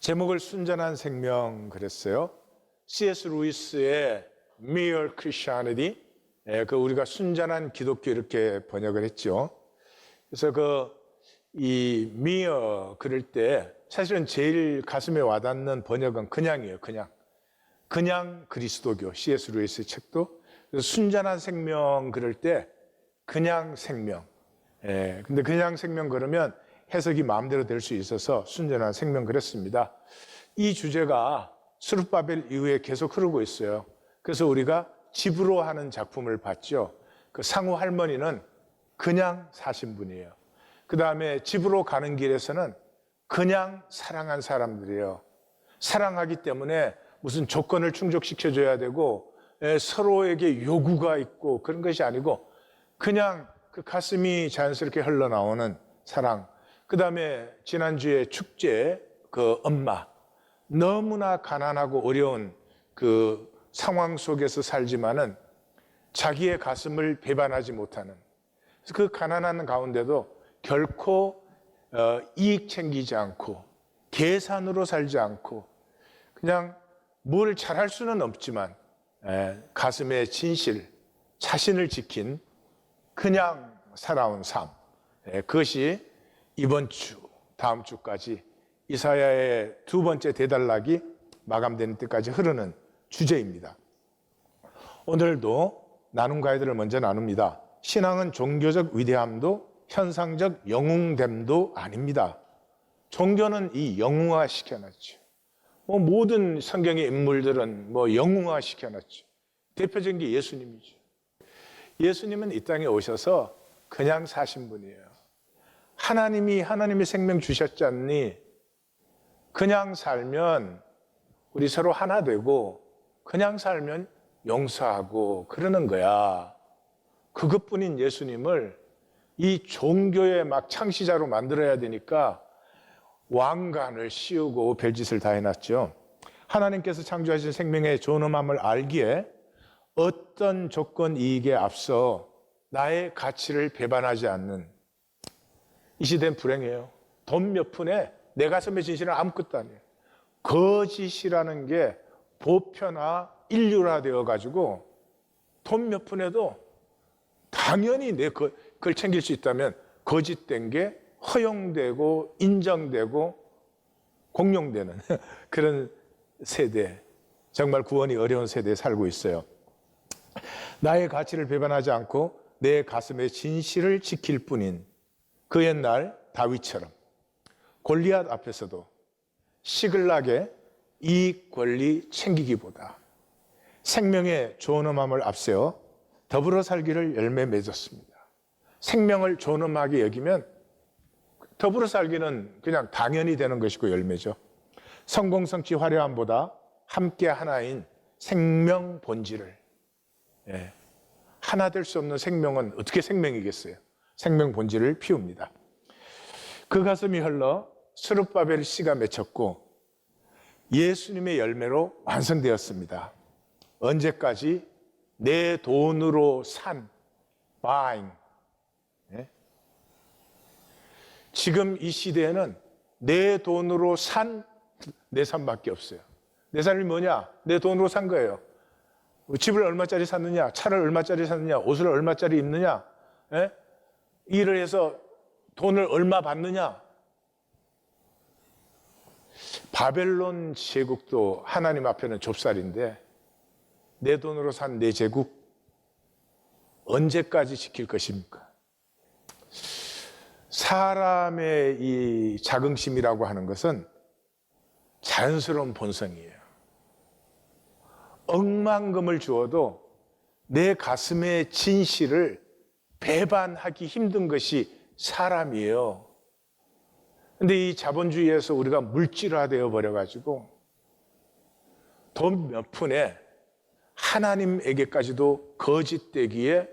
제목을 순전한 생명 그랬어요. C.S. 루이스의 Mere Christianity, 우리가 순전한 기독교 이렇게 번역을 했죠. 그래서 이 Mere 그럴 때 사실은 제일 가슴에 와닿는 번역은 그냥이에요. 그냥 그리스도교. C.S. 루이스의 책도 그래서 순전한 생명 그럴 때 그냥 생명. 근데 그냥 생명 그러면 해석이 마음대로 될 수 있어서 순전한 생명 그랬습니다. 이 주제가 스룹바벨 이후에 계속 흐르고 있어요. 그래서 우리가 집으로 하는 작품을 봤죠. 그 상우 할머니는 그냥 사신 분이에요. 그 다음에 집으로 가는 길에서는 그냥 사랑한 사람들이에요. 사랑하기 때문에 무슨 조건을 충족시켜줘야 되고 서로에게 요구가 있고 그런 것이 아니고 그냥 그 가슴이 자연스럽게 흘러나오는 사랑. 그 다음에 지난주에 축제 그 엄마 너무나 가난하고 어려운 그 상황 속에서 살지만은 자기의 가슴을 배반하지 못하는 그래서 그 가난한 가운데도 결코 이익 챙기지 않고 계산으로 살지 않고 그냥 뭘 잘할 수는 없지만 가슴의 진실 자신을 지킨 그냥 살아온 삶 그것이 이번 주, 다음 주까지 이사야의 두 번째 대단락이 마감되는 때까지 흐르는 주제입니다. 오늘도 나눔 가이드를 먼저 나눕니다. 신앙은 종교적 위대함도 현상적 영웅됨도 아닙니다. 종교는 이 영웅화 시켜놨죠. 모든 성경의 인물들은 영웅화 시켜놨죠. 대표적인 게 예수님이죠. 예수님은 이 땅에 오셔서 그냥 사신 분이에요. 하나님이 하나님의 생명 주셨지 않니? 그냥 살면 우리 서로 하나 되고 그냥 살면 용서하고 그러는 거야. 그것뿐인 예수님을 이 종교의 막 창시자로 만들어야 되니까 왕관을 씌우고 별짓을 다 해놨죠. 하나님께서 창조하신 생명의 존엄함을 알기에 어떤 조건 이익에 앞서 나의 가치를 배반하지 않는 이 시대는 불행해요. 돈 몇 푼에 내 가슴의 진실은 아무것도 아니에요. 거짓이라는 게 보편화, 인류화되어 가지고 돈 몇 푼에도 당연히 그걸 챙길 수 있다면 거짓된 게 허용되고 인정되고 공용되는 그런 세대, 정말 구원이 어려운 세대에 살고 있어요. 나의 가치를 배반하지 않고 내 가슴의 진실을 지킬 뿐인 그 옛날 다윗처럼 골리앗 앞에서도 시글락의 이익 권리 챙기기보다 생명의 존엄함을 앞세워 더불어 살기를 열매 맺었습니다. 생명을 존엄하게 여기면 더불어 살기는 그냥 당연히 되는 것이고 열매죠. 성공, 성취, 화려함보다 함께 하나인 생명 본질을 하나 될 수 없는 생명은 어떻게 생명이겠어요? 생명 본질을 피웁니다. 그 가슴이 흘러 스룹바벨 씨가 맺혔고 예수님의 열매로 완성되었습니다. 언제까지? 내 돈으로 산 buying. 지금 이 시대에는 내 돈으로 산 내 삶밖에 없어요. 내 삶이 뭐냐? 내 돈으로 산 거예요. 집을 얼마짜리 샀느냐? 차를 얼마짜리 샀느냐? 옷을 얼마짜리 입느냐? 일을 해서 돈을 얼마 받느냐? 바벨론 제국도 하나님 앞에는 좁쌀인데 내 돈으로 산 내 제국 언제까지 지킬 것입니까? 사람의 이 자긍심이라고 하는 것은 자연스러운 본성이에요. 억만금을 주어도 내 가슴의 진실을 배반하기 힘든 것이 사람이에요. 근데 이 자본주의에서 우리가 물질화되어 버려가지고 돈 몇 푼에 하나님에게까지도 거짓되기에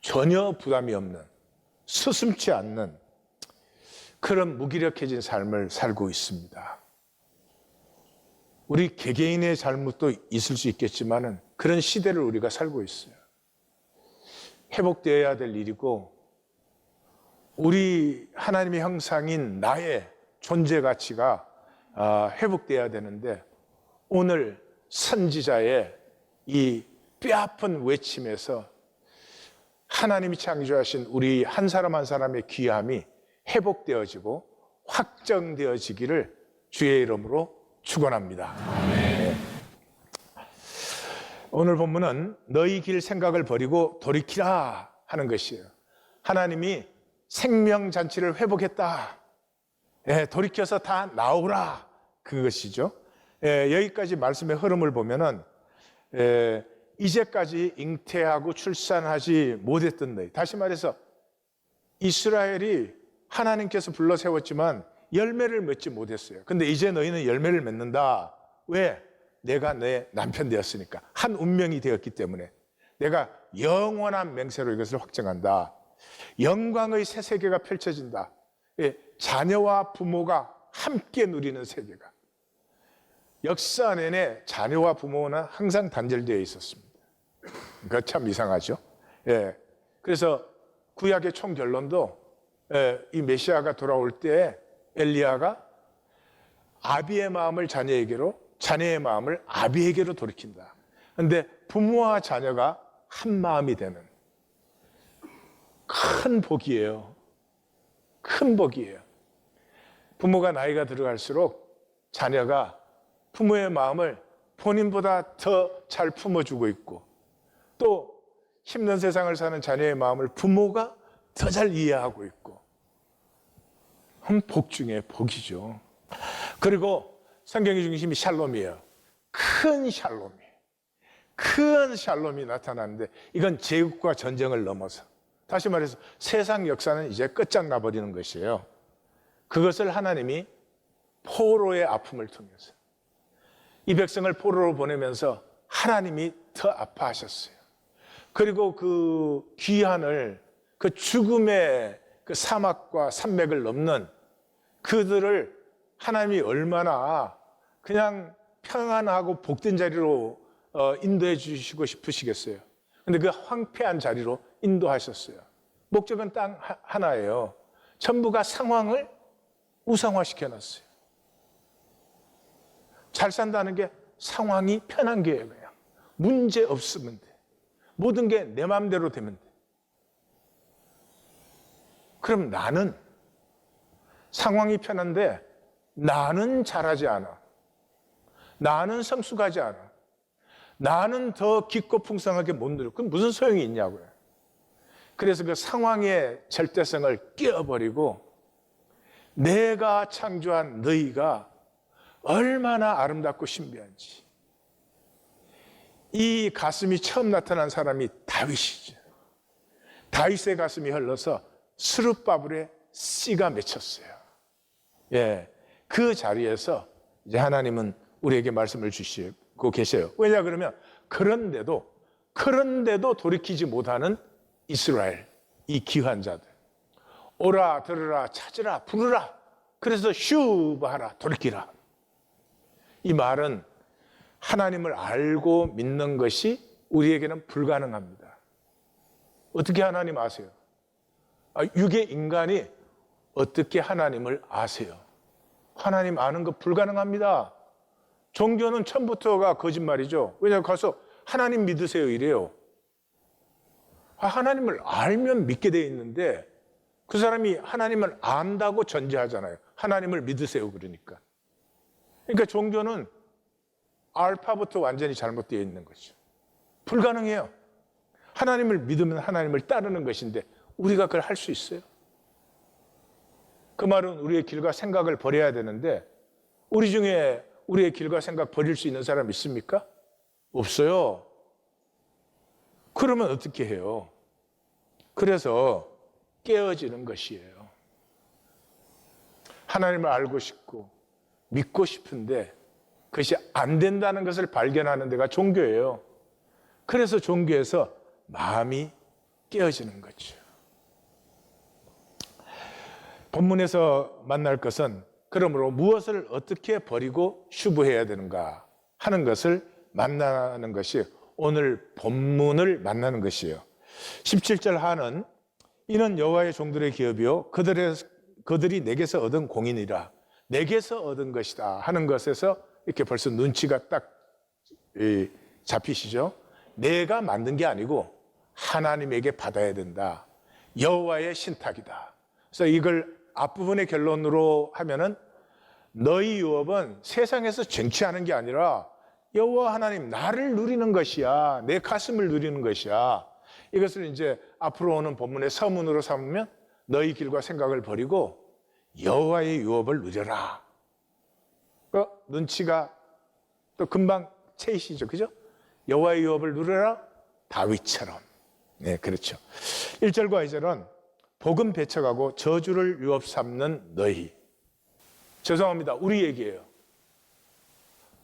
전혀 부담이 없는 스슴치 않는 그런 무기력해진 삶을 살고 있습니다. 우리 개개인의 잘못도 있을 수 있겠지만 그런 시대를 우리가 살고 있어요. 회복되어야 될 일이고 우리 하나님의 형상인 나의 존재 가치가 회복돼야 되는데 오늘 선지자의 이 뼈아픈 외침에서 하나님이 창조하신 우리 한 사람 한 사람의 귀함이 회복되어지고 확정되어지기를 주의 이름으로 축원합니다. 네. 오늘 본문은 너희 길 생각을 버리고 돌이키라 하는 것이에요. 하나님이 생명잔치를 회복했다. 돌이켜서 다 나오라 그것이죠. 여기까지 말씀의 흐름을 보면은 이제까지 잉태하고 출산하지 못했던 너희, 다시 말해서 이스라엘이 하나님께서 불러 세웠지만 열매를 맺지 못했어요. 근데 이제 너희는 열매를 맺는다. 왜? 내가 내 남편 되었으니까, 한 운명이 되었기 때문에 내가 영원한 맹세로 이것을 확정한다. 영광의 새 세계가 펼쳐진다. 자녀와 부모가 함께 누리는 세계가. 역사 내내 자녀와 부모는 항상 단절되어 있었습니다. 그거 참 이상하죠. 그래서 구약의 총결론도 이 메시아가 돌아올 때 엘리야가 아비의 마음을 자녀에게로, 자녀의 마음을 아비에게로 돌이킨다. 그런데 부모와 자녀가 한 마음이 되는 큰 복이에요. 큰 복이에요. 부모가 나이가 들어갈수록 자녀가 부모의 마음을 본인보다 더 잘 품어주고 있고, 또 힘든 세상을 사는 자녀의 마음을 부모가 더 잘 이해하고 있고, 복 중에 복이죠. 그리고 성경의 중심이 샬롬이에요. 큰 샬롬이 나타나는데, 이건 제국과 전쟁을 넘어서, 다시 말해서 세상 역사는 이제 끝장나 버리는 것이에요. 그것을 하나님이 포로의 아픔을 통해서, 이 백성을 포로로 보내면서 하나님이 더 아파하셨어요. 그리고 그 귀환을, 그 죽음의 그 사막과 산맥을 넘는 그들을 하나님이 얼마나 그냥 평안하고 복된 자리로 인도해 주시고 싶으시겠어요. 근데 그 황폐한 자리로 인도하셨어요. 목적은 딱 하나예요. 전부가 상황을 우상화시켜 놨어요. 잘 산다는 게 상황이 편한 게예요. 그냥 문제 없으면 돼. 모든 게 내 마음대로 되면 돼. 그럼 나는 상황이 편한데 나는 잘하지 않아. 나는 성숙하지 않아. 나는 더 깊고 풍성하게 못 누려. 그럼 무슨 소용이 있냐고요. 그래서 그 상황의 절대성을 깨어버리고 내가 창조한 너희가 얼마나 아름답고 신비한지. 이 가슴이 처음 나타난 사람이 다윗이죠. 다윗의 가슴이 흘러서 스룹바벨의 씨가 맺혔어요. 그 자리에서 이제 하나님은 우리에게 말씀을 주시고 계셔요. 왜냐 그러면 그런데도 돌이키지 못하는 이스라엘, 이 귀한 자들, 오라 들으라 찾으라 부르라, 그래서 슈브하라 돌이키라. 이 말은 하나님을 알고 믿는 것이 우리에게는 불가능합니다. 어떻게 하나님 아세요? 육의 인간이 어떻게 하나님을 아세요? 하나님 아는 거 불가능합니다. 종교는 처음부터가 거짓말이죠. 왜냐하면 가서 하나님 믿으세요 이래요. 하나님을 알면 믿게 돼 있는데 그 사람이 하나님을 안다고 전제하잖아요. 하나님을 믿으세요 그러니까. 그러니까 종교는 알파부터 완전히 잘못되어 있는 거죠. 불가능해요. 하나님을 믿으면 하나님을 따르는 것인데 우리가 그걸 할 수 있어요? 그 말은 우리의 길과 생각을 버려야 되는데 우리 중에 우리의 길과 생각 버릴 수 있는 사람 있습니까? 없어요. 그러면 어떻게 해요? 그래서 깨어지는 것이에요. 하나님을 알고 싶고 믿고 싶은데 그것이 안 된다는 것을 발견하는 데가 종교예요. 그래서 종교에서 마음이 깨어지는 거죠. 본문에서 만날 것은 그러므로 무엇을 어떻게 버리고 슈브해야 되는가 하는 것을 만나는 것이 오늘 본문을 만나는 것이에요. 17절 하는 이는 여호와의 종들의 기업이요 그들이 내게서 얻은 공인이라. 내게서 얻은 것이다 하는 것에서 이렇게 벌써 눈치가 딱 잡히시죠? 내가 만든 게 아니고 하나님에게 받아야 된다. 여호와의 신탁이다. 그래서 이걸 앞부분의 결론으로 하면은 너희 유업은 세상에서 쟁취하는 게 아니라 여호와 하나님 나를 누리는 것이야. 내 가슴을 누리는 것이야. 이것을 이제 앞으로 오는 본문의 서문으로 삼으면 너희 길과 생각을 버리고 여호와의 유업을 누려라. 눈치가 또 금방 채이시죠. 그죠? 여호와의 유업을 누려라. 다윗처럼. 네, 그렇죠. 1절과 2절은 복음 배척하고 저주를 유업 삼는 너희. 죄송합니다. 우리 얘기예요.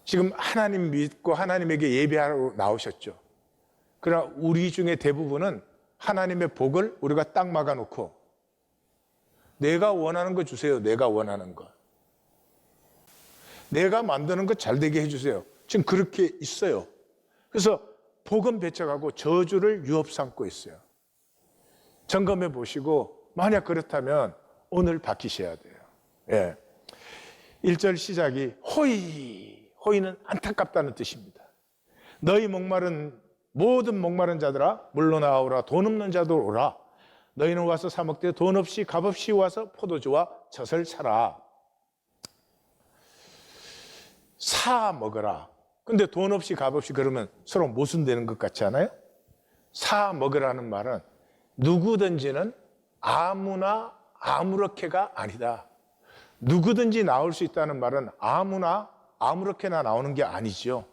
지금 하나님 믿고 하나님에게 예배하러 나오셨죠. 그러나 우리 중에 대부분은 하나님의 복을 우리가 딱 막아놓고 내가 원하는 거 주세요. 내가 원하는 거. 내가 만드는 거 잘 되게 해주세요. 지금 그렇게 있어요. 그래서 복음 배척하고 저주를 유업 삼고 있어요. 점검해 보시고 만약 그렇다면 오늘 바뀌셔야 돼요. 예. 1절 시작이 호의. 호의는 안타깝다는 뜻입니다. 너희 모든 목마른 자들아 물러나오라. 돈 없는 자들 오라. 너희는 와서 사 먹되 돈 없이 값없이 와서 포도주와 젖을 사라. 사 먹어라. 근데 돈 없이 값없이 그러면 서로 모순되는 것 같지 않아요? 사 먹으라는 말은 누구든지는 아무나 아무렇게가 아니다. 누구든지 나올 수 있다는 말은 아무나 아무렇게나 나오는 게 아니죠.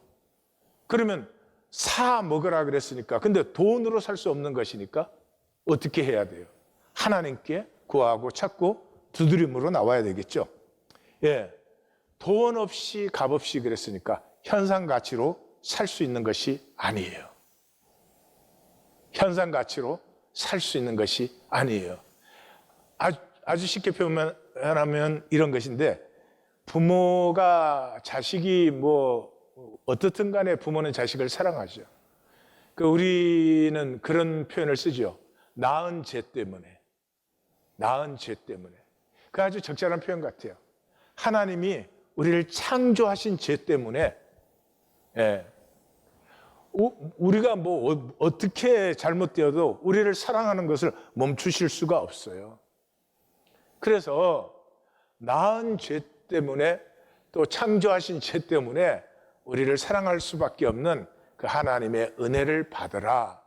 그러면 사 먹으라 그랬으니까 근데 돈으로 살 수 없는 것이니까 어떻게 해야 돼요? 하나님께 구하고 찾고 두드림으로 나와야 되겠죠. 예, 돈 없이 값없이 그랬으니까 현상 가치로 살 수 있는 것이 아니에요. 현상 가치로 살 수 있는 것이 아니에요. 아주 쉽게 표현하면 이런 것인데 부모가 자식이 어떻든 간에 부모는 자식을 사랑하죠. 우리는 그런 표현을 쓰죠. 낳은 죄 때문에. 낳은 죄 때문에. 그 아주 적절한 표현 같아요. 하나님이 우리를 창조하신 죄 때문에 우리가 어떻게 잘못되어도 우리를 사랑하는 것을 멈추실 수가 없어요. 그래서 낳은 죄 때문에 또 창조하신 죄 때문에 우리를 사랑할 수밖에 없는 그 하나님의 은혜를 받으라.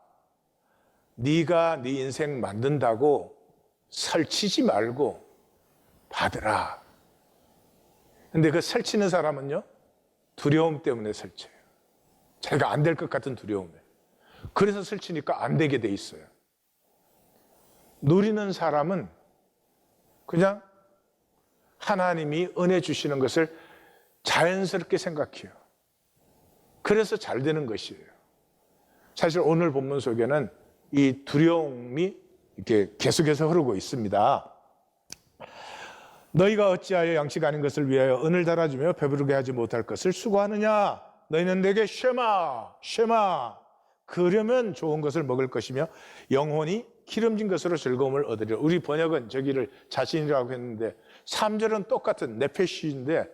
네가 네 인생 만든다고 설치지 말고 받으라. 근데 그 설치는 사람은요, 두려움 때문에 설쳐요. 자기가 안 될 것 같은 두려움에. 그래서 설치니까 안 되게 돼 있어요. 누리는 사람은 그냥 하나님이 은혜 주시는 것을 자연스럽게 생각해요. 그래서 잘 되는 것이에요. 사실 오늘 본문 속에는 이 두려움이 이렇게 계속해서 흐르고 있습니다. 너희가 어찌하여 양식 아닌 것을 위하여 은을 달아주며 배부르게 하지 못할 것을 수고하느냐? 너희는 내게 쉐마 그러면 좋은 것을 먹을 것이며 영혼이 기름진 것으로 즐거움을 얻으리라. 우리 번역은 저기를 자신이라고 했는데 3절은 똑같은 네페시인데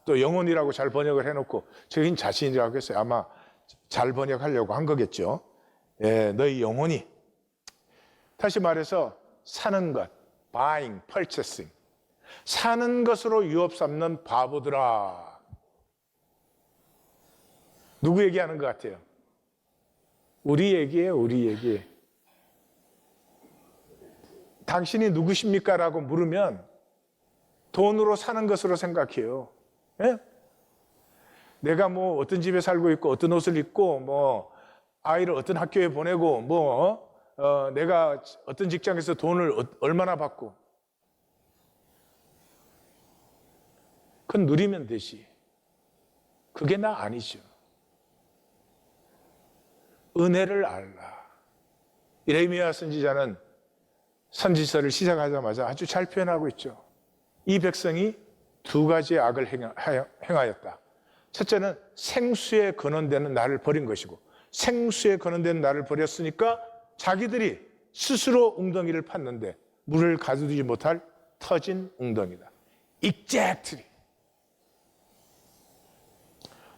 또 영혼이라고 잘 번역을 해놓고 저긴 자신이라고 했어요. 아마 잘 번역하려고 한 거겠죠. 너희 영혼이, 다시 말해서 사는 것, buying, purchasing, 사는 것으로 유업 삼는 바보들아. 누구 얘기하는 것 같아요? 우리 얘기예요. 우리 얘기. 당신이 누구십니까? 라고 물으면 돈으로 사는 것으로 생각해요. 예? 내가 어떤 집에 살고 있고 어떤 옷을 입고 아이를 어떤 학교에 보내고 내가 어떤 직장에서 돈을 얼마나 받고 그건 누리면 되지. 그게 나 아니죠. 은혜를 알라. 예레미야 선지자는 선지서를 시작하자마자 아주 잘 표현하고 있죠. 이 백성이 두 가지의 악을 행하였다. 첫째는 생수에 근원되는 나를 버린 것이고, 생수에 근원되는 나를 버렸으니까 자기들이 스스로 웅덩이를 팠는데 물을 가두지 못할 터진 웅덩이다. Exactly.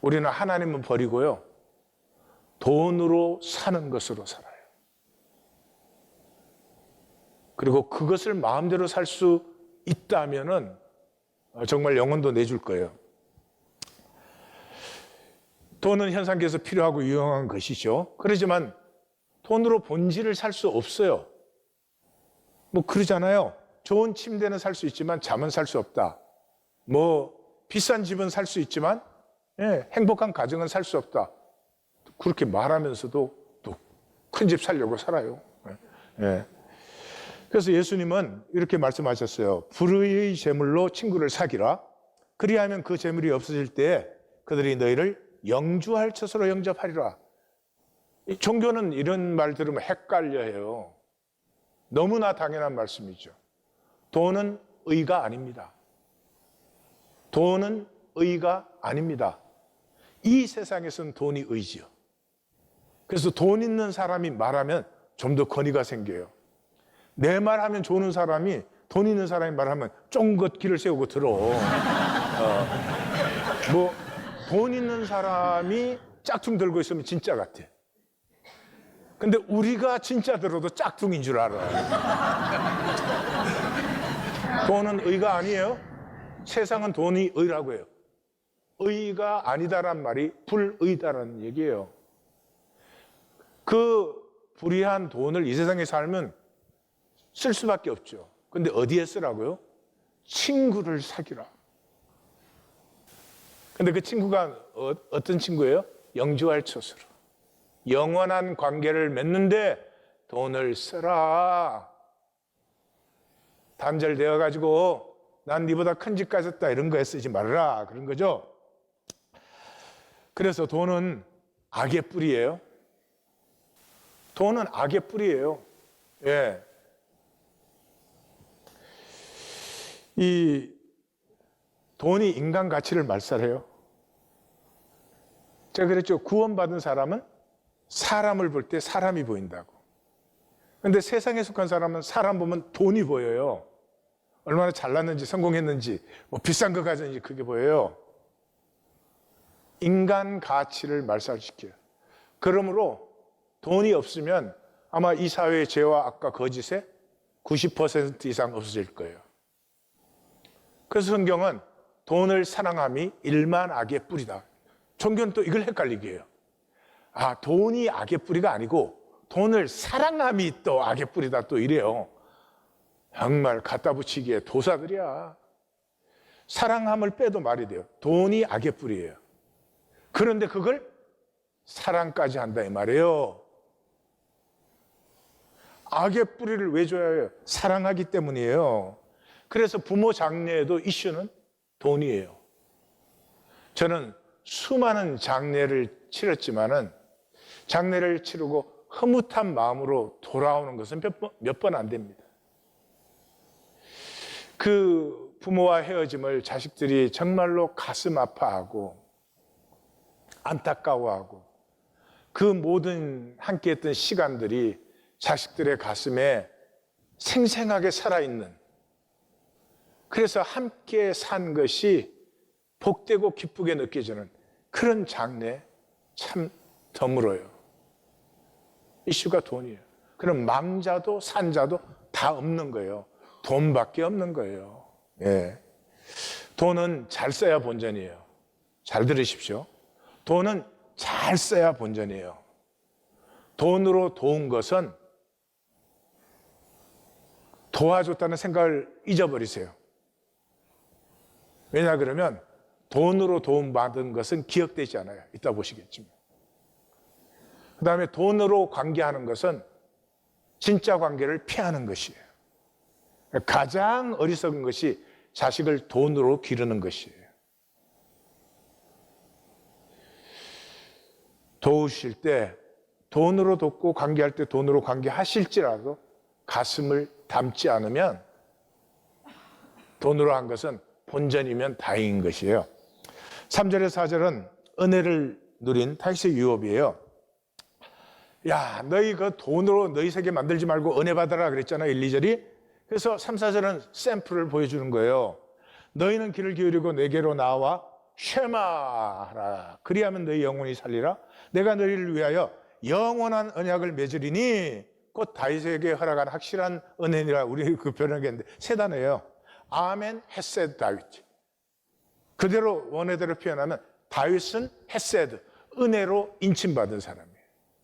우리는 하나님은 버리고요, 돈으로 사는 것으로 살아요. 그리고 그것을 마음대로 살 수 있다면은 정말 영혼도 내줄 거예요. 돈은 현상계에서 필요하고 유용한 것이죠. 그렇지만 돈으로 본질을 살 수 없어요. 뭐 그러잖아요. 좋은 침대는 살 수 있지만 잠은 살 수 없다. 뭐 비싼 집은 살 수 있지만 행복한 가정은 살 수 없다. 그렇게 말하면서도 또 큰 집 살려고 살아요. 그래서 예수님은 이렇게 말씀하셨어요. 불의의 재물로 친구를 사귀라. 그리하면 그 재물이 없어질 때 그들이 너희를 영주할 처소로 영접하리라. 이 종교는 이런 말 들으면 헷갈려해요. 너무나 당연한 말씀이죠. 돈은 의가 아닙니다. 돈은 의가 아닙니다. 이 세상에서는 돈이 의지요. 그래서 돈 있는 사람이 말하면 좀 더 권위가 생겨요. 내 말하면 좋은 사람이 돈 있는 사람이 말하면 쫑긋 귀를 세우고 들어. 뭐 돈 있는 사람이 짝퉁 들고 있으면 진짜 같아. 근데 우리가 진짜 들어도 짝퉁인 줄 알아요. 돈은 의가 아니에요. 세상은 돈이 의라고 해요. 의가 아니다란 말이 불의다라는 얘기예요. 그 불의한 돈을 이 세상에 살면 쓸 수밖에 없죠. 근데 어디에 쓰라고요? 친구를 사귀라. 근데 그 친구가 어떤 친구예요? 영주할 처소로. 영원한 관계를 맺는데 돈을 쓰라. 단절되어가지고 난 네보다 큰 집 가졌다 이런 거에 쓰지 말아라. 그런 거죠. 그래서 돈은 악의 뿌리예요. 돈은 악의 뿌리예요. 예. 이 돈이 인간 가치를 말살해요. 제가 그랬죠. 구원받은 사람은 사람을 볼 때 사람이 보인다고. 그런데 세상에 속한 사람은 사람 보면 돈이 보여요. 얼마나 잘났는지 성공했는지 뭐 비싼 거 가졌는지 그게 보여요. 인간 가치를 말살시켜요. 그러므로 돈이 없으면 아마 이 사회의 죄와 악과 거짓의 90% 이상 없어질 거예요. 그래서 성경은 돈을 사랑함이 일만 악의 뿌리다. 종교는 또 이걸 헷갈리게 해요. 아, 돈이 악의 뿌리가 아니고 돈을 사랑함이 또 악의 뿌리다 또 이래요. 정말 갖다 붙이기에 도사들이야. 사랑함을 빼도 말이 돼요. 돈이 악의 뿌리예요. 그런데 그걸 사랑까지 한다 이 말이에요. 악의 뿌리를 왜 줘야 해요? 사랑하기 때문이에요. 그래서 부모 장례에도 이슈는 돈이에요. 저는 수많은 장례를 치렀지만은 장례를 치르고 흐뭇한 마음으로 돌아오는 것은 몇 번 안 됩니다. 그 부모와 헤어짐을 자식들이 정말로 가슴 아파하고 안타까워하고 그 모든 함께했던 시간들이 자식들의 가슴에 생생하게 살아있는, 그래서 함께 산 것이 복되고 기쁘게 느껴지는 그런 장례 참 드물어요. 이슈가 돈이에요. 그럼 망자도 산자도 다 없는 거예요. 돈밖에 없는 거예요. 예. 돈은 잘 써야 본전이에요. 잘 들으십시오. 돈은 잘 써야 본전이에요. 돈으로 도운 것은 도와줬다는 생각을 잊어버리세요. 왜냐 그러면 돈으로 도움받은 것은 기억되지 않아요. 이따 보시겠지만. 그 다음에 돈으로 관계하는 것은 진짜 관계를 피하는 것이에요. 가장 어리석은 것이 자식을 돈으로 기르는 것이에요. 도우실 때 돈으로 돕고 관계할 때 돈으로 관계하실지라도 가슴을 담지 않으면 돈으로 한 것은 본전이면 다행인 것이에요. 3절에서 4절은 은혜를 누린 타이스 유업이에요. 야, 너희 그 돈으로 너희 세계 만들지 말고 은혜 받아라 그랬잖아요. 1, 2절이. 그래서 3, 4절은 샘플을 보여주는 거예요. 너희는 귀를 기울이고 내게로 나와 쉐마하라. 그리하면 너희 영혼이 살리라. 내가 너희를 위하여 영원한 언약을 맺으리니 곧 다윗에게 허락한 확실한 은혜니라. 우리 그 변형했는데 세 단어예요. 아멘 헤세드 다윗. 그대로 원어대로 표현하면 다윗은 헤세드, 은혜로 인침받은 사람이에요.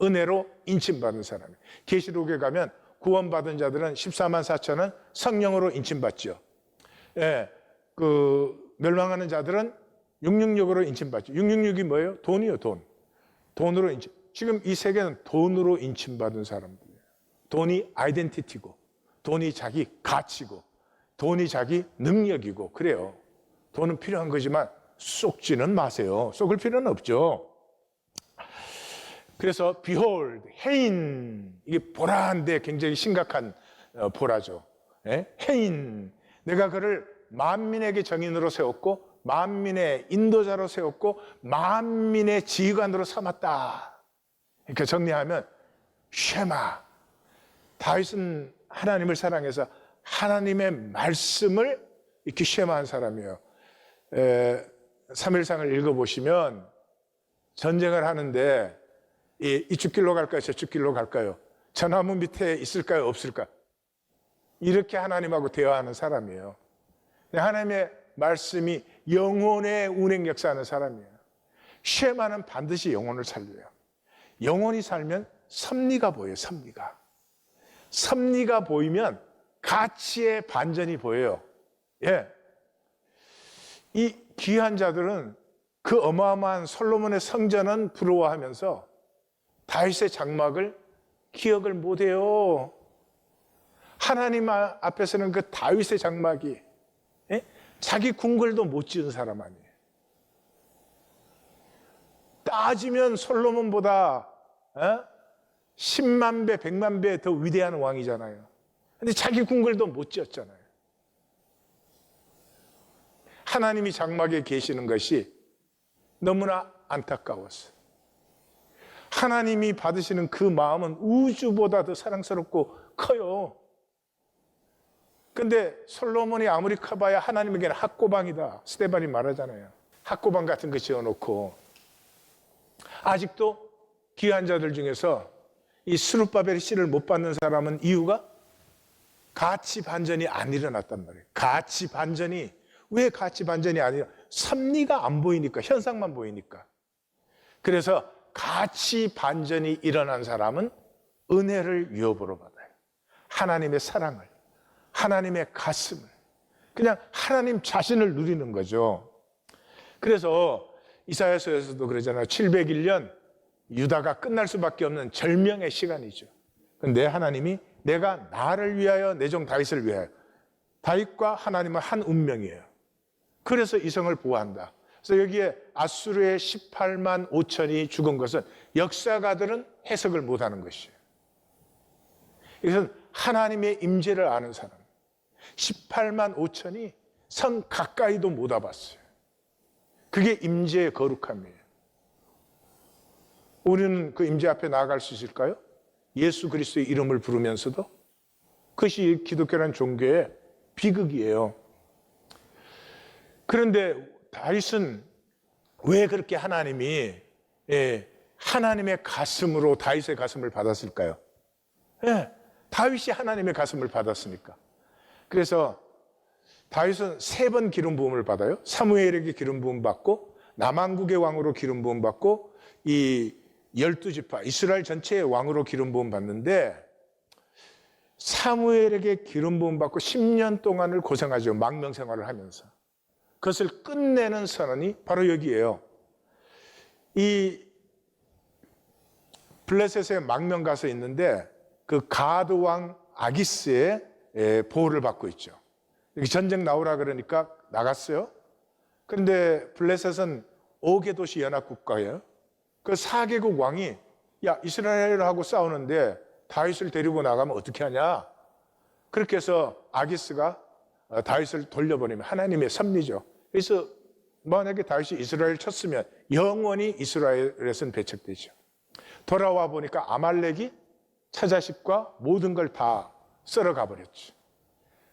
은혜로 인침받은 사람이에요. 계시록에 가면 구원받은 자들은 14만 4천은 성령으로 인침받죠. 예, 그 멸망하는 자들은 666으로 인침받죠. 666이 뭐예요? 돈이요, 돈. 돈으로 인침. 지금 이 세계는 돈으로 인침받은 사람들이에요. 돈이 아이덴티티고, 돈이 자기 가치고, 돈이 자기 능력이고 그래요. 돈은 필요한 거지만 쏟지는 마세요. 쏟을 필요는 없죠. 그래서 behold, 해인, 이게 보라인데 굉장히 심각한 보라죠. 예? 해인, 내가 그를 만민에게 정인으로 세웠고 만민의 인도자로 세웠고 만민의 지휘관으로 삼았다. 이렇게 정리하면 쉐마, 다윗은 하나님을 사랑해서 하나님의 말씀을 이렇게 쉐마한 사람이에요. 사무엘상을 읽어보시면 전쟁을 하는데 이쪽 길로 갈까요? 저쪽 길로 갈까요? 저 나무 밑에 있을까요? 없을까요? 이렇게 하나님하고 대화하는 사람이에요. 하나님의 말씀이 영혼의 운행 역사하는 사람이에요. 쉐마는 반드시 영혼을 살려요. 영혼이 살면 섭리가 보여요. 섭리가 보이면 가치의 반전이 보여요. 예. 이 귀한 자들은 그 어마어마한 솔로몬의 성전은 부러워하면서 다윗의 장막을 기억을 못해요. 하나님 앞에서는 그 다윗의 장막이 자기 궁궐도 못 지은 사람 아니에요. 따지면 솔로몬보다 10만 배, 100만 배 더 위대한 왕이잖아요. 근데 자기 궁궐도 못 지었잖아요. 하나님이 장막에 계시는 것이 너무나 안타까웠어요. 하나님이 받으시는 그 마음은 우주보다 더 사랑스럽고 커요. 근데 솔로몬이 아무리 커봐야 하나님에게는 핫고방이다. 스데반이 말하잖아요. 핫고방 같은 거 지어놓고 아직도 귀한 자들 중에서 이 스룹바벨의 씨를 못 받는 사람은 이유가 가치 반전이 안 일어났단 말이에요. 가치 반전이 왜 가치 반전이 아니라 섭리가 안 보이니까, 현상만 보이니까. 그래서 가치 반전이 일어난 사람은 은혜를 유업으로 받아요. 하나님의 사랑을, 하나님의 가슴을, 그냥 하나님 자신을 누리는 거죠. 그래서 이사야서에서도 그러잖아요. 701년 유다가 끝날 수밖에 없는 절명의 시간이죠. 근데 하나님이 내가 나를 위하여 내 종 다윗을 위하여, 다윗과 하나님은 한 운명이에요. 그래서 이 성을 보호한다. 그래서 여기에 아수르의 18만 5천이 죽은 것은 역사가들은 해석을 못하는 것이에요. 이것은 하나님의 임재를 아는 사람, 18만 5천이 성 가까이도 못 와봤어요. 그게 임재의 거룩함이에요. 우리는 그 임재 앞에 나아갈 수 있을까요? 예수 그리스도의 이름을 부르면서도? 그것이 기독교라는 종교의 비극이에요. 그런데 다윗은 왜 그렇게 하나님이 하나님의 가슴으로 다윗의 가슴을 받았을까요? 다윗이 하나님의 가슴을 받았으니까. 그래서 다윗은 3번 기름 부음을 받아요. 사무엘에게 기름 부음 받고, 남왕국의 왕으로 기름 부음 받고, 이 12지파 이스라엘 전체의 왕으로 기름 부음 받는데, 사무엘에게 기름 부음 받고 10년 동안을 고생하죠. 망명 생활을 하면서. 그것을 끝내는 선언이 바로 여기에요. 이 블레셋에 망명 가서 있는데 그 가드 왕 아기스의 보호를 받고 있죠. 이렇게 전쟁 나오라 그러니까 나갔어요. 그런데 블레셋은 5개 도시 연합국가예요. 그 4개국 왕이 야, 이스라엘하고 싸우는데 다윗을 데리고 나가면 어떻게 하냐? 그렇게 해서 아기스가 다윗을 돌려보내면 하나님의 섭리죠. 그래서 만약에 다윗이 이스라엘을 쳤으면 영원히 이스라엘에서는 배척되죠. 돌아와 보니까 아말렉이 처자식과 모든 걸 다 썰어가 버렸죠.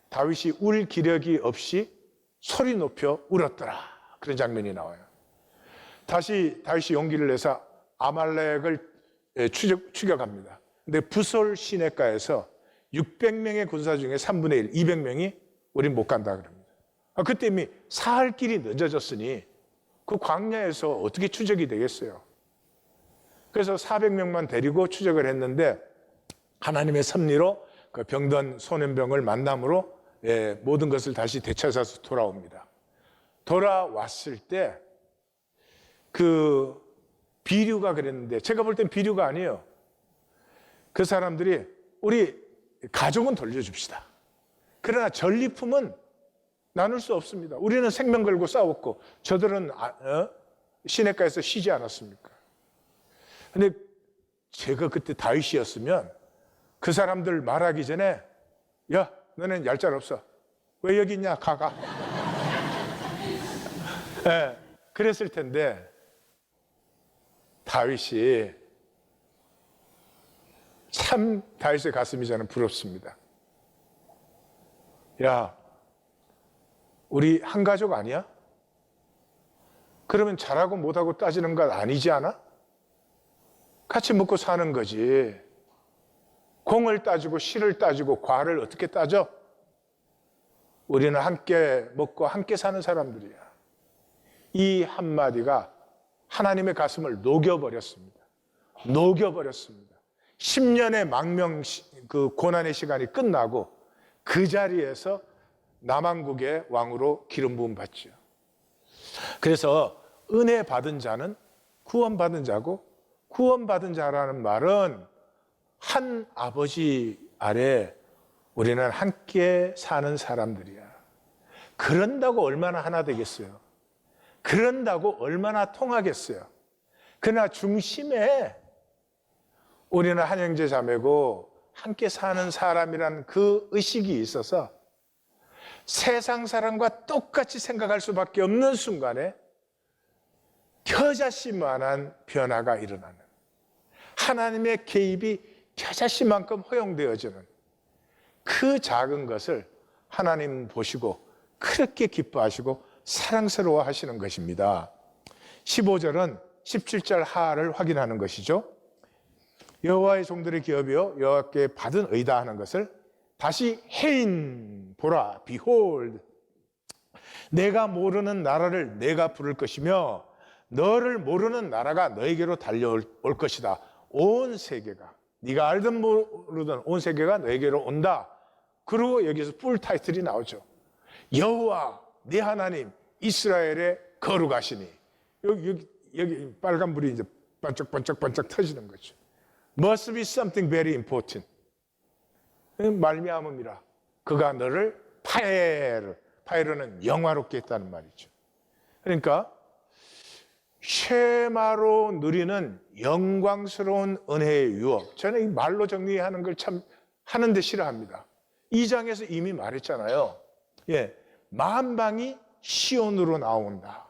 다윗이 울 기력이 없이 소리 높여 울었더라. 그런 장면이 나와요. 다시 다윗이 용기를 내서 아말렉을 추격합니다. 근데 부솔 시내가에서 600명의 군사 중에 3분의 1, 200명이 우린 못 간다 그럽니다. 그때 이미 사할 길이 늦어졌으니 그 광야에서 어떻게 추적이 되겠어요? 그래서 400명만 데리고 추적을 했는데 하나님의 섭리로 그 병든 소년병을 만남으로 모든 것을 다시 되찾아서 돌아옵니다. 돌아왔을 때 그 비류가 그랬는데 제가 볼 땐 비류가 아니에요. 그 사람들이 우리 가족은 돌려줍시다. 그러나 전리품은 나눌 수 없습니다. 우리는 생명 걸고 싸웠고 저들은 시내가에서 쉬지 않았습니까? 근데 제가 그때 다윗이었으면 그 사람들 말하기 전에 야, 너는 얄짤 없어. 왜 여기 있냐? 가. 네, 그랬을 텐데 다윗이 참 다윗의 가슴이 저는 부럽습니다. 야, 우리 한 가족 아니야? 그러면 잘하고 못하고 따지는 것 아니지 않아? 같이 먹고 사는 거지. 공을 따지고 실을 따지고 과를 어떻게 따져? 우리는 함께 먹고 함께 사는 사람들이야. 이 한마디가 하나님의 가슴을 녹여버렸습니다. 녹여버렸습니다. 10년의 망명 그 고난의 시간이 끝나고 그 자리에서 남왕국의 왕으로 기름 부음 받죠. 그래서 은혜 받은 자는 구원받은 자고 구원받은 자라는 말은 한 아버지 아래 우리는 함께 사는 사람들이야. 그런다고 얼마나 하나 되겠어요? 그런다고 얼마나 통하겠어요? 그러나 중심에 우리는 한 형제 자매고 함께 사는 사람이란 그 의식이 있어서 세상 사람과 똑같이 생각할 수밖에 없는 순간에 겨자씨만한 변화가 일어나는, 하나님의 개입이 겨자씨만큼 허용되어지는 그 작은 것을 하나님 보시고 그렇게 기뻐하시고 사랑스러워 하시는 것입니다. 15절은 17절 하를 확인하는 것이죠. 여호와의 종들의 기업이여 여호와께 받은 의다 하는 것을 다시 해인 보라 behold 내가 모르는 나라를 내가 부를 것이며 너를 모르는 나라가 너에게로 달려올 것이다. 온 세계가, 네가 알든 모르든 온 세계가 너에게로 온다. 그리고 여기서 풀 타이틀이 나오죠. 여호와 네 하나님 이스라엘의 거룩하시니. 여기 빨간불이 이제 반짝반짝 터지는 거죠. Must be something very important. 말미암음이라 그가 너를 파에르는 영화롭게 했다는 말이죠. 그러니까 쉐마로 누리는 영광스러운 은혜의 유업. 저는 이 말로 정리하는 걸 참 하는데 싫어합니다. 2장에서 이미 말했잖아요. 만방이 시온으로 나온다.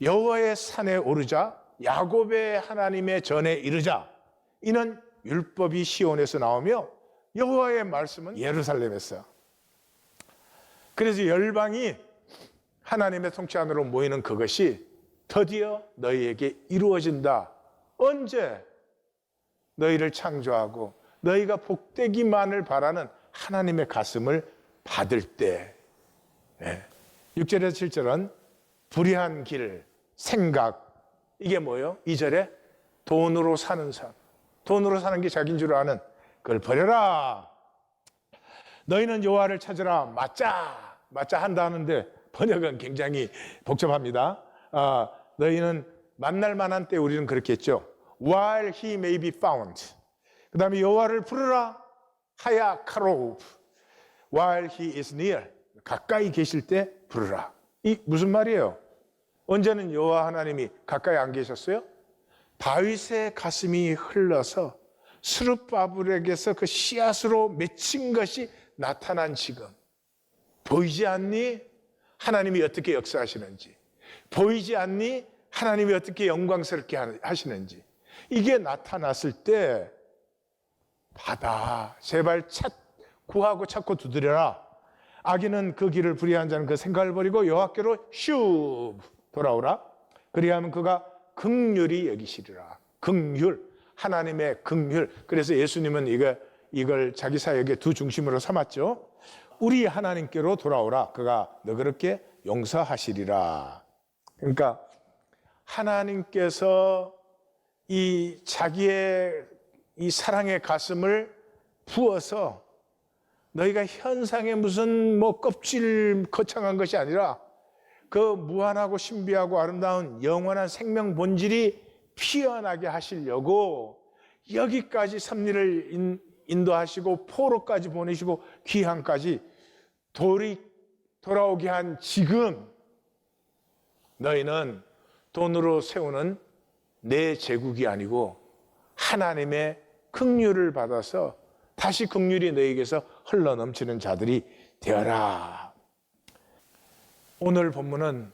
여호와의 산에 오르자 야곱의 하나님의 전에 이르자. 이는 율법이 시온에서 나오며 여호와의 말씀은 예루살렘에서. 그래서 열방이 하나님의 통치 안으로 모이는 그것이 드디어 너희에게 이루어진다. 언제? 너희를 창조하고 너희가 복되기만을 바라는 하나님의 가슴을 받을 때. 6절에서 7절은 불의한 길, 생각. 이게 뭐예요? 2절에 돈으로 사는 삶. 돈으로 사는 게 자기인 줄 아는 그걸 버려라. 너희는 여호와를 찾으라. 맞자 한다 하는데 번역은 굉장히 복잡합니다. 너희는 만날 만한 때 우리는 그렇게 했죠. While he may be found. 그 다음에 여호와를 부르라. 하야 카로브. While he is near. 가까이 계실 때 부르라. 이 무슨 말이에요? 언제는 여호와 하나님이 가까이 안 계셨어요? 다윗의 가슴이 흘러서 스룹바벨에게서 그 씨앗으로 맺힌 것이 나타난 지금. 보이지 않니? 하나님이 어떻게 역사하시는지. 보이지 않니? 하나님이 어떻게 영광스럽게 하시는지. 이게 나타났을 때 받아. 제발 구하고 찾고 두드려라. 악인은 그 길을 불의한 자는 그 생각을 버리고 여호와께로 슉 돌아오라. 그리하면 그가 긍휼히 여기시리라. 긍휼, 하나님의 긍휼. 그래서 예수님은 이걸 자기 사역의 두 중심으로 삼았죠. 우리 하나님께로 돌아오라. 그가 너그럽게 용서하시리라. 그러니까 하나님께서 이 자기의 이 사랑의 가슴을 부어서 너희가 현상의 무슨 뭐 껍질 거창한 것이 아니라 그 무한하고 신비하고 아름다운 영원한 생명 본질이 피어나게 하시려고 여기까지 섭리를 인도하시고 포로까지 보내시고 귀향까지 돌아오게 한 지금 너희는 돈으로 세우는 내 제국이 아니고 하나님의 긍휼을 받아서 다시 긍휼이 너희에게서 흘러넘치는 자들이 되어라. 오늘 본문은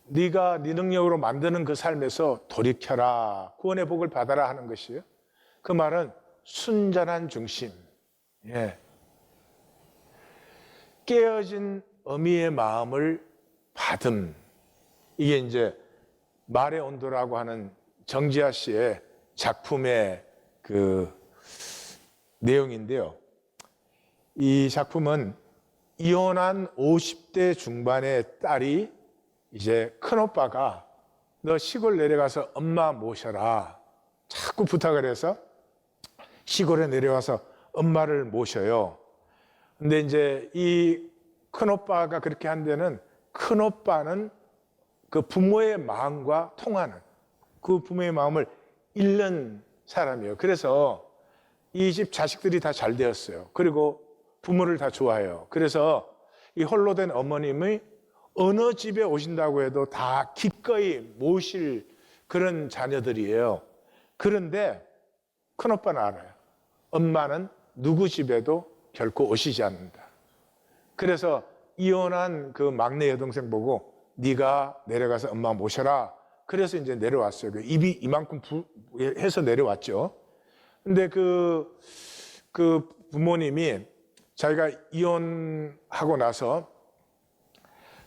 네가 네 능력으로 만드는 그 삶에서 돌이켜라, 구원의 복을 받아라 하는 것이에요. 그 말은 순전한 중심, 깨어진 어미의 마음을 받음. 이게 이제 말의 온도라고 하는 정지아 씨의 작품의 그 내용인데요. 이 작품은 이혼한 50대 중반의 딸이 이제 큰오빠가 너 시골 내려가서 엄마 모셔라 자꾸 부탁을 해서 시골에 내려와서 엄마를 모셔요. 근데 이제 이 큰오빠가 그렇게 한 데는 큰오빠는 그 부모의 마음과 통하는, 그 부모의 마음을 잃는 사람이에요. 그래서 이 집 자식들이 다 잘 되었어요. 그리고 부모를 다 좋아해요. 그래서 이 홀로 된 어머님이 어느 집에 오신다고 해도 다 기꺼이 모실 그런 자녀들이에요. 그런데 큰오빠는 알아요. 엄마는 누구 집에도 결코 오시지 않는다. 그래서 이혼한 그 막내 여동생 보고 네가 내려가서 엄마 모셔라. 그래서 이제 내려왔어요. 입이 이만큼 해서 내려왔죠. 근데 그 부모님이 자기가 이혼하고 나서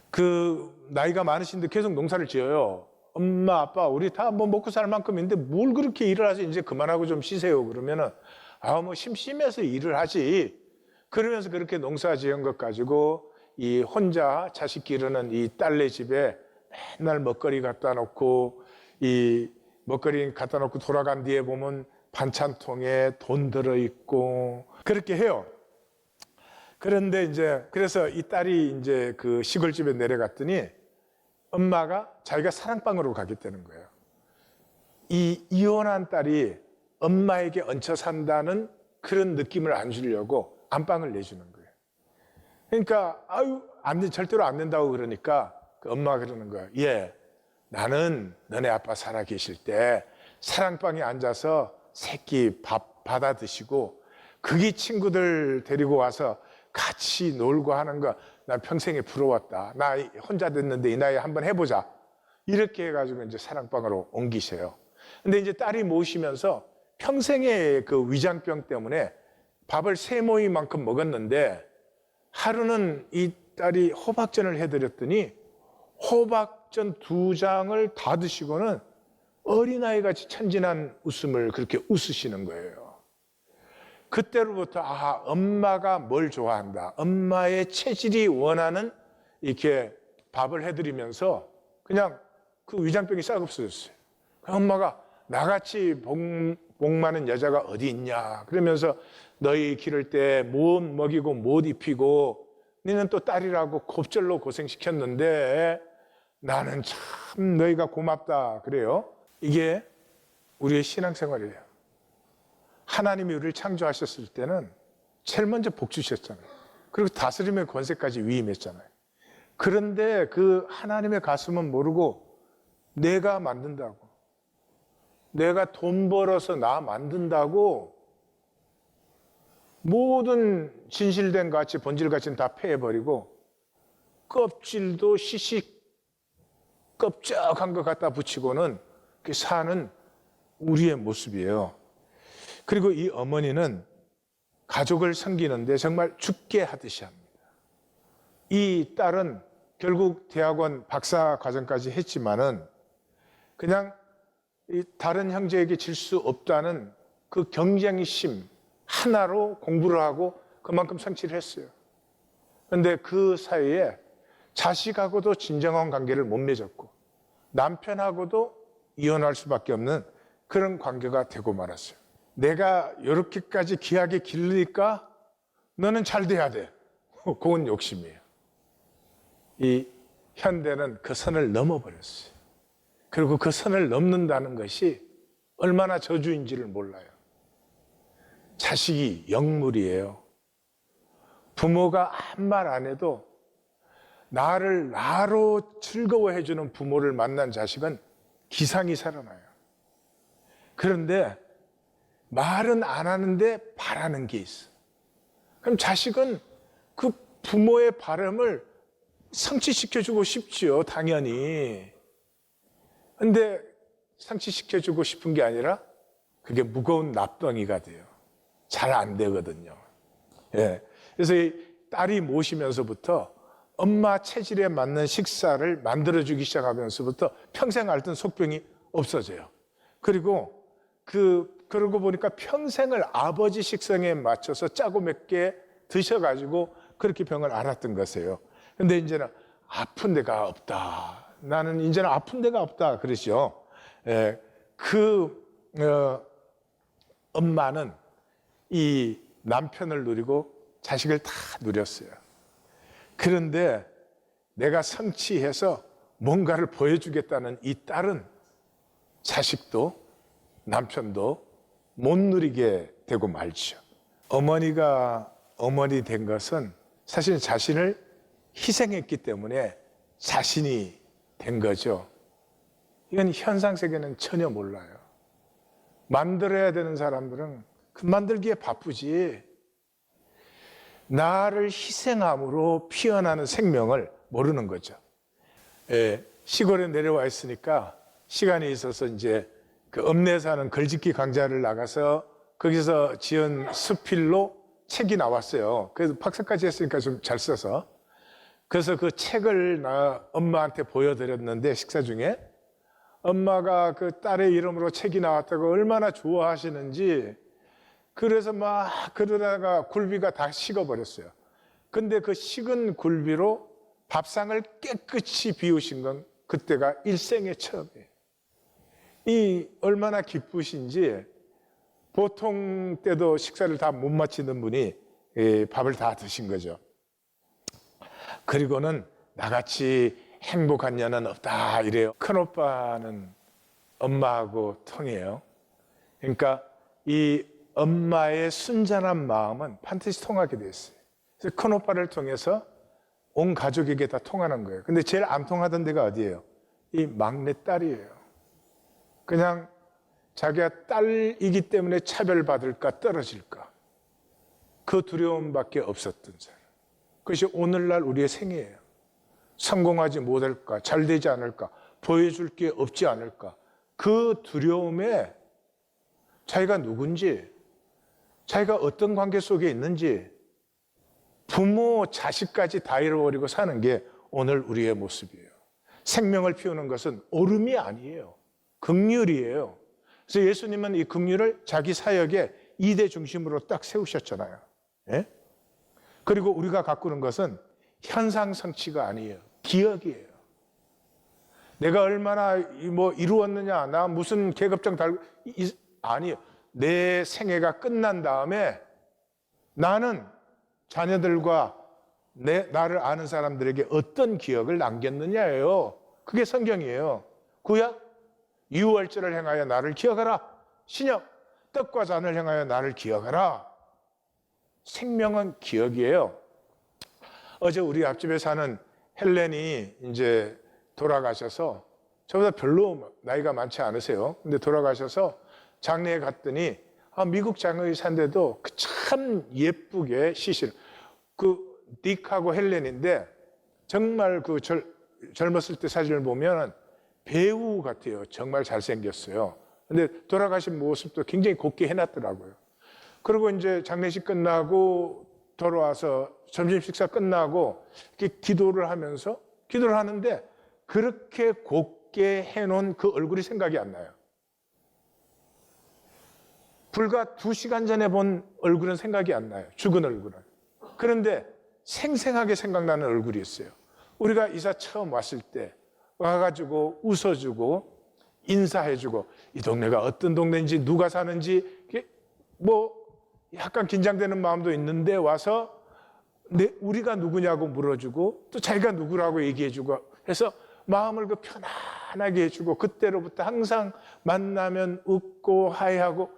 그 나이가 많으신데 계속 농사를 지어요. 엄마, 아빠, 우리 다 뭐 먹고 살 만큼인데 뭘 그렇게 일을 하지? 이제 그만하고 좀 쉬세요. 그러면은 뭐 심심해서 일을 하지. 그러면서 그렇게 농사 지은 것 가지고 이 혼자 자식 기르는 이 딸네 집에 맨날 먹거리 갖다 놓고 이 먹거리 갖다 놓고 돌아간 뒤에 보면 반찬통에 돈 들어 있고 그렇게 해요. 그런데 이제 그래서 이 딸이 이제 그 시골집에 내려갔더니 엄마가 자기가 사랑방으로 가겠다는 거예요. 이 이혼한 딸이 엄마에게 얹혀 산다는 그런 느낌을 안 주려고 안방을 내주는 거예요. 그러니까 절대로 안 된다고 그러니까 그 엄마가 그러는 거예요. 나는 너네 아빠 살아 계실 때 사랑방에 앉아서 새끼 밥 받아 드시고 거기 친구들 데리고 와서 같이 놀고 하는 거 나 평생에 부러웠다. 나 혼자 됐는데 이 나이에 한번 해보자. 이렇게 해가지고 이제 사랑방으로 옮기세요. 근데 이제 딸이 모시면서 평생의 그 위장병 때문에 밥을 3모이만큼 먹었는데 하루는 이 딸이 호박전을 해드렸더니 호박전 2장을 다 드시고는 어린아이같이 천진한 웃음을 그렇게 웃으시는 거예요. 그때로부터 엄마가 뭘 좋아한다. 엄마의 체질이 원하는 이렇게 밥을 해드리면서 그냥 그 위장병이 싹 없어졌어요. 엄마가 나같이 복 많은 여자가 어디 있냐. 그러면서 너희 기를 때 못 먹이고 못 입히고 너는 또 딸이라고 곱절로 고생시켰는데 나는 참 너희가 고맙다 그래요. 이게 우리의 신앙생활이에요. 하나님이 우리를 창조하셨을 때는 제일 먼저 복 주셨잖아요. 그리고 다스림의 권세까지 위임했잖아요. 그런데 그 하나님의 가슴은 모르고 내가 만든다고, 내가 돈 벌어서 나 만든다고 모든 진실된 가치, 본질 가치는 다 패해버리고 껍질도 시식 껍적한 것 갖다 붙이고는 사는 우리의 모습이에요. 그리고 이 어머니는 가족을 섬기는데 정말 죽게 하듯이 합니다. 이 딸은 결국 대학원 박사 과정까지 했지만은 그냥 이 다른 형제에게 질 수 없다는 그 경쟁심 하나로 공부를 하고 그만큼 성취를 했어요. 그런데 그 사이에 자식하고도 진정한 관계를 못 맺었고 남편하고도 이혼할 수밖에 없는 그런 관계가 되고 말았어요. 내가 이렇게까지 귀하게 기르니까 너는 잘 돼야 돼. 그건 욕심이에요. 이 현대는 그 선을 넘어버렸어요. 그리고 그 선을 넘는다는 것이 얼마나 저주인지를 몰라요. 자식이 영물이에요. 부모가 아무 말 안 해도 나를 나로 즐거워해주는 부모를 만난 자식은 기상이 살아나요. 그런데 말은 안 하는데 바라는 게 있어. 그럼 자식은 그 부모의 바람을 성취시켜주고 싶지요, 당연히. 근데 성취시켜주고 싶은 게 아니라 그게 무거운 납덩이가 돼요. 잘 안 되거든요. 예. 그래서 이 딸이 모시면서부터 엄마 체질에 맞는 식사를 만들어주기 시작하면서부터 평생 앓던 속병이 없어져요. 그리고 그러고 보니까 평생을 아버지 식성에 맞춰서 짜고 맵게 드셔가지고 그렇게 병을 앓았던 것이에요. 근데 이제는 아픈 데가 없다. 나는 이제는 아픈 데가 없다. 그러죠. 엄마는 이 남편을 누리고 자식을 다 누렸어요. 그런데 내가 성취해서 뭔가를 보여주겠다는 이 딸은 자식도 남편도 못 누리게 되고 말죠. 어머니가 어머니 된 것은 사실 자신을 희생했기 때문에 자신이 된 거죠. 이건 현상 세계는 전혀 몰라요. 만들어야 되는 사람들은 그 만들기에 바쁘지, 나를 희생함으로 피어나는 생명을 모르는 거죠. 시골에 내려와 있으니까 시간이 있어서 이제 그 읍내에 사는 글짓기 강좌를 나가서 거기서 지은 수필로 책이 나왔어요. 그래서 박사까지 했으니까 좀 잘 써서. 그래서 그 책을 엄마한테 보여드렸는데 식사 중에 엄마가 그 딸의 이름으로 책이 나왔다고 얼마나 좋아하시는지, 그래서 막 그러다가 굴비가 다 식어버렸어요. 근데 그 식은 굴비로 밥상을 깨끗이 비우신 건 그때가 일생의 처음이에요. 이 얼마나 기쁘신지, 보통 때도 식사를 다 못 마치는 분이 밥을 다 드신 거죠. 그리고는 나같이 행복한 년은 없다 이래요. 큰오빠는 엄마하고 통해요. 그러니까 이 엄마의 순전한 마음은 반드시 통하게 됐어요. 그래서 큰오빠를 통해서 온 가족에게 다 통하는 거예요. 근데 제일 안 통하던 데가 어디예요? 이 막내딸이에요. 그냥 자기가 딸이기 때문에 차별받을까 떨어질까, 그 두려움밖에 없었던 사람. 그것이 오늘날 우리의 생애예요. 성공하지 못할까, 잘 되지 않을까, 보여줄 게 없지 않을까, 그 두려움에 자기가 누군지, 자기가 어떤 관계 속에 있는지, 부모, 자식까지 다 잃어버리고 사는 게 오늘 우리의 모습이에요. 생명을 피우는 것은 오름이 아니에요. 긍휼이에요. 그래서 예수님은 이 긍휼을 자기 사역의 2대 중심으로 딱 세우셨잖아요. 예? 그리고 우리가 가꾸는 것은 현상 성취가 아니에요. 기억이에요. 내가 얼마나 뭐 이루었느냐, 나 무슨 계급장 달고, 아니에요. 내 생애가 끝난 다음에 나는 자녀들과 나를 아는 사람들에게 어떤 기억을 남겼느냐예요. 그게 성경이에요. 구약, 유월절을 행하여 나를 기억하라. 신약, 떡과 잔을 행하여 나를 기억하라. 생명은 기억이에요. 어제 우리 앞집에 사는 헬렌이 이제 돌아가셔서, 저보다 별로 나이가 많지 않으세요. 근데 돌아가셔서 장례에 갔더니 미국 장의사인데도 참 예쁘게 시실, 그 딕하고 헬렌인데 정말 그 젊었을 때 사진을 보면 배우 같아요. 정말 잘생겼어요. 근데 돌아가신 모습도 굉장히 곱게 해놨더라고요. 그리고 이제 장례식 끝나고 돌아와서 점심 식사 끝나고 이렇게 기도를 하는데 그렇게 곱게 해놓은 그 얼굴이 생각이 안 나요. 불과 2시간 전에 본 얼굴은 생각이 안 나요. 죽은 얼굴은. 그런데 생생하게 생각나는 얼굴이었어요. 우리가 이사 처음 왔을 때 와가지고 웃어주고 인사해주고 이 동네가 어떤 동네인지 누가 사는지 뭐 약간 긴장되는 마음도 있는데 와서 우리가 누구냐고 물어주고 또 자기가 누구라고 얘기해주고 해서 마음을 그 편안하게 해주고 그때로부터 항상 만나면 웃고 하이하고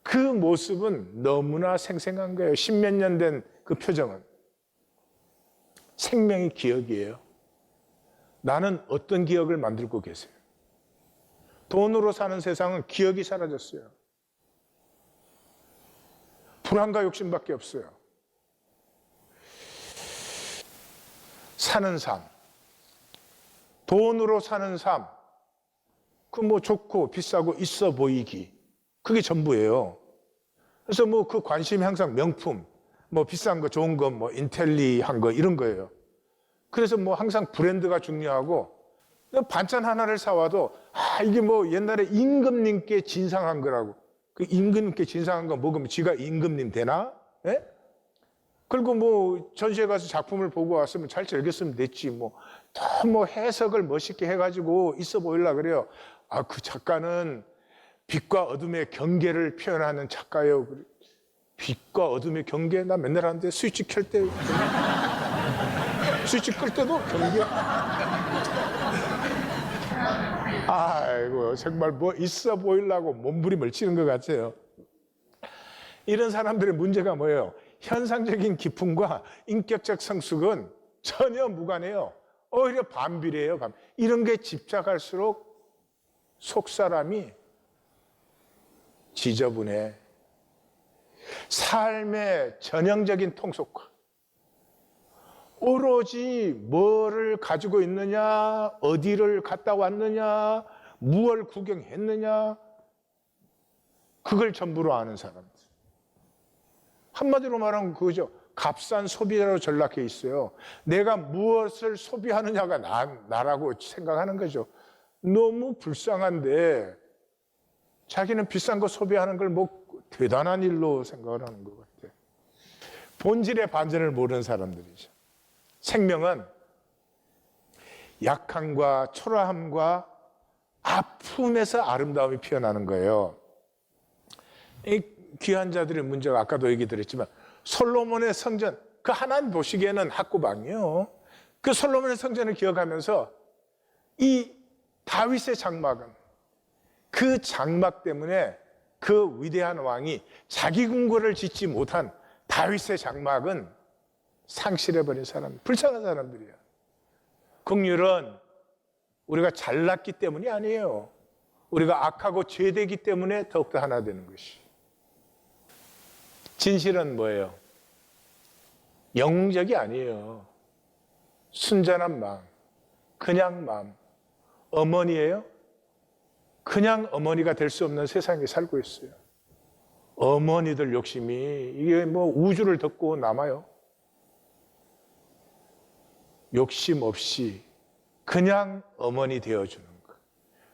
그 모습은 너무나 생생한 거예요. 10몇 년 된 그 표정은. 생명이 기억이에요. 나는 어떤 기억을 만들고 계세요? 돈으로 사는 세상은 기억이 사라졌어요. 불안과 욕심밖에 없어요. 사는 삶, 돈으로 사는 삶, 그 뭐 좋고 비싸고 있어 보이기, 그게 전부예요. 그래서 뭐 그 관심이 항상 명품, 뭐 비싼 거, 좋은 거, 뭐 인텔리한 거 이런 거예요. 그래서 뭐 항상 브랜드가 중요하고 반찬 하나를 사와도 이게 뭐 옛날에 임금님께 진상한 거라고. 그 임금님께 진상한 거 먹으면 지가 임금님 되나? 예? 그리고 뭐 전시회 가서 작품을 보고 왔으면 잘 즐겼으면 됐지. 뭐 더 뭐 해석을 멋있게 해가지고 있어 보이려고 그래요. 그 작가는 빛과 어둠의 경계를 표현하는 작가예요. 빛과 어둠의 경계? 나 맨날 하는데 스위치 켤 때 스위치 끌 때도 경계. 아이고 정말 뭐 있어 보이려고 몸부림을 치는 것 같아요. 이런 사람들의 문제가 뭐예요? 현상적인 기품과 인격적 성숙은 전혀 무관해요. 오히려 반비례해요. 이런 게 집착할수록 속사람이 지저분해. 삶의 전형적인 통속화. 오로지 뭐를 가지고 있느냐, 어디를 갔다 왔느냐, 무엇을 구경했느냐, 그걸 전부로 아는 사람들. 한마디로 말하면 그거죠. 값싼 소비자로 전락해 있어요. 내가 무엇을 소비하느냐가 나라고 생각하는 거죠. 너무 불쌍한데 자기는 비싼 거 소비하는 걸 뭐 대단한 일로 생각을 하는 것 같아요. 본질의 반전을 모르는 사람들이죠. 생명은 약함과 초라함과 아픔에서 아름다움이 피어나는 거예요. 이 귀한 자들의 문제가 아까도 얘기 드렸지만 솔로몬의 성전, 그 하나님 보시기에는 학구방이요. 그 솔로몬의 성전을 기억하면서 이 다윗의 장막은 그 장막 때문에 그 위대한 왕이 자기 궁궐을 짓지 못한 다윗의 장막은 상실해버린 사람, 불쌍한 사람들이야. 긍휼은 우리가 잘났기 때문이 아니에요. 우리가 악하고 죄되기 때문에 더욱더 하나 되는 것이. 진실은 뭐예요? 영적이 아니에요. 순전한 마음, 그냥 마음. 어머니예요? 그냥 어머니가 될 수 없는 세상에 살고 있어요. 어머니들 욕심이 이게 뭐 우주를 덮고 남아요. 욕심 없이 그냥 어머니 되어주는 것,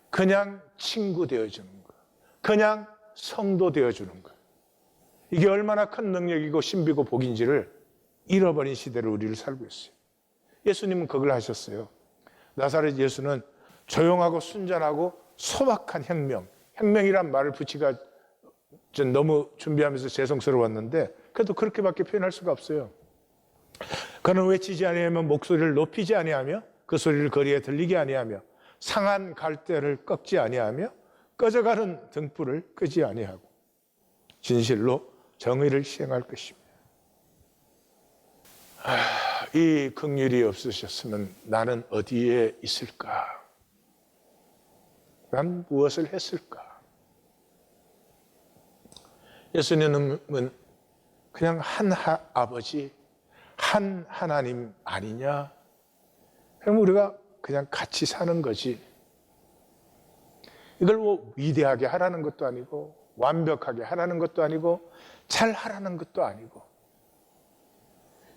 그냥 친구 되어주는 것, 그냥 성도 되어주는 것. 이게 얼마나 큰 능력이고 신비고 복인지를 잃어버린 시대를 우리를 살고 있어요. 예수님은 그걸 하셨어요. 나사렛 예수는 조용하고 순전하고 소박한 혁명이란 말을 붙이가 전 너무 준비하면서 죄송스러웠는데 그래도 그렇게밖에 표현할 수가 없어요. 그는 외치지 아니하며 목소리를 높이지 아니하며 그 소리를 거리에 들리게 아니하며 상한 갈대를 꺾지 아니하며 꺼져가는 등불을 끄지 아니하고 진실로 정의를 시행할 것입니다. 이 긍휼이 없으셨으면 나는 어디에 있을까? 난 무엇을 했을까? 예수님은 그냥 한 아버지, 한 하나님 아니냐? 그럼 우리가 그냥 같이 사는 거지. 이걸 뭐 위대하게 하라는 것도 아니고 완벽하게 하라는 것도 아니고 잘 하라는 것도 아니고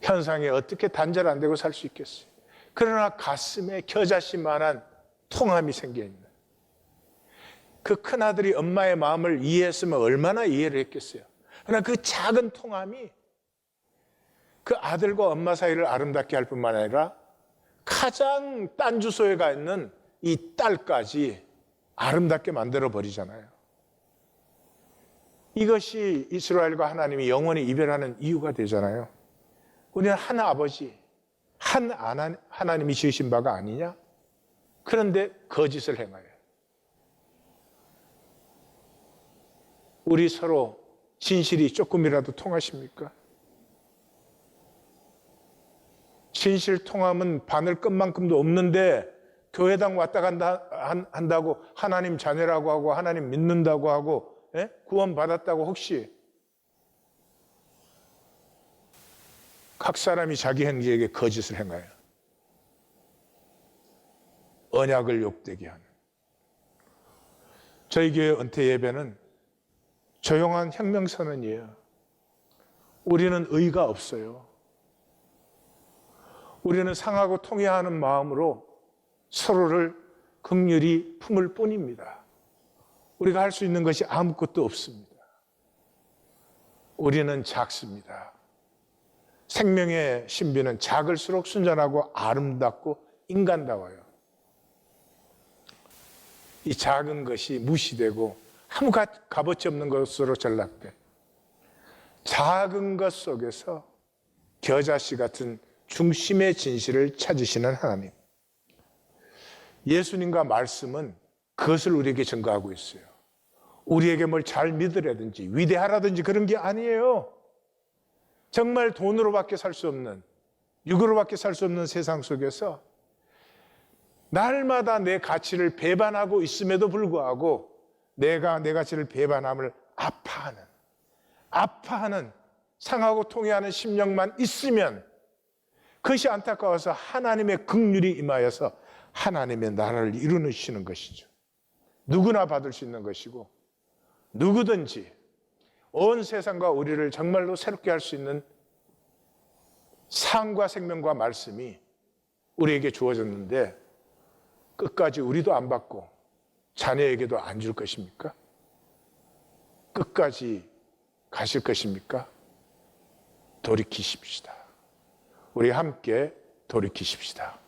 현상에 어떻게 단절 안 되고 살 수 있겠어요? 그러나 가슴에 겨자씨만한 통함이 생겨 있는 그 큰아들이 엄마의 마음을 이해했으면 얼마나 이해를 했겠어요. 그러나 그 작은 통함이 그 아들과 엄마 사이를 아름답게 할 뿐만 아니라 가장 딴 주소에 가 있는 이 딸까지 아름답게 만들어 버리잖아요. 이것이 이스라엘과 하나님이 영원히 이별하는 이유가 되잖아요. 우리는 한 아버지, 한 하나님이 지으신 바가 아니냐? 그런데 거짓을 행하여 우리 서로 진실이 조금이라도 통하십니까? 진실 통함은 바늘끝만큼도 없는데 교회당 왔다 간다 한다고 하나님 자녀라고 하고 하나님 믿는다고 하고 구원 받았다고 혹시 각 사람이 자기 행위에게 거짓을 행하여 언약을 욕되게 하는 저희 교회 은퇴 예배는 조용한 혁명선언이에요. 우리는 의가 없어요. 우리는 상하고 통회하는 마음으로 서로를 긍휼히 품을 뿐입니다. 우리가 할 수 있는 것이 아무것도 없습니다. 우리는 작습니다. 생명의 신비는 작을수록 순전하고 아름답고 인간다워요. 이 작은 것이 무시되고 아무 값어치 없는 것으로 전락돼 작은 것 속에서 겨자씨 같은 중심의 진실을 찾으시는 하나님. 예수님과 말씀은 그것을 우리에게 증거하고 있어요. 우리에게 뭘 잘 믿으라든지 위대하라든지 그런 게 아니에요. 정말 돈으로밖에 살 수 없는, 육으로밖에 살 수 없는 세상 속에서 날마다 내 가치를 배반하고 있음에도 불구하고 내가 내 가치를 배반함을 아파하는 상하고 통회하는 심령만 있으면 그것이 안타까워서 하나님의 긍휼이 임하여서 하나님의 나라를 이루시는 것이죠. 누구나 받을 수 있는 것이고 누구든지 온 세상과 우리를 정말로 새롭게 할 수 있는 상과 생명과 말씀이 우리에게 주어졌는데 끝까지 우리도 안 받고 자녀에게도 안 줄 것입니까? 끝까지 가실 것입니까? 돌이키십시다. 우리 함께 돌이키십시다.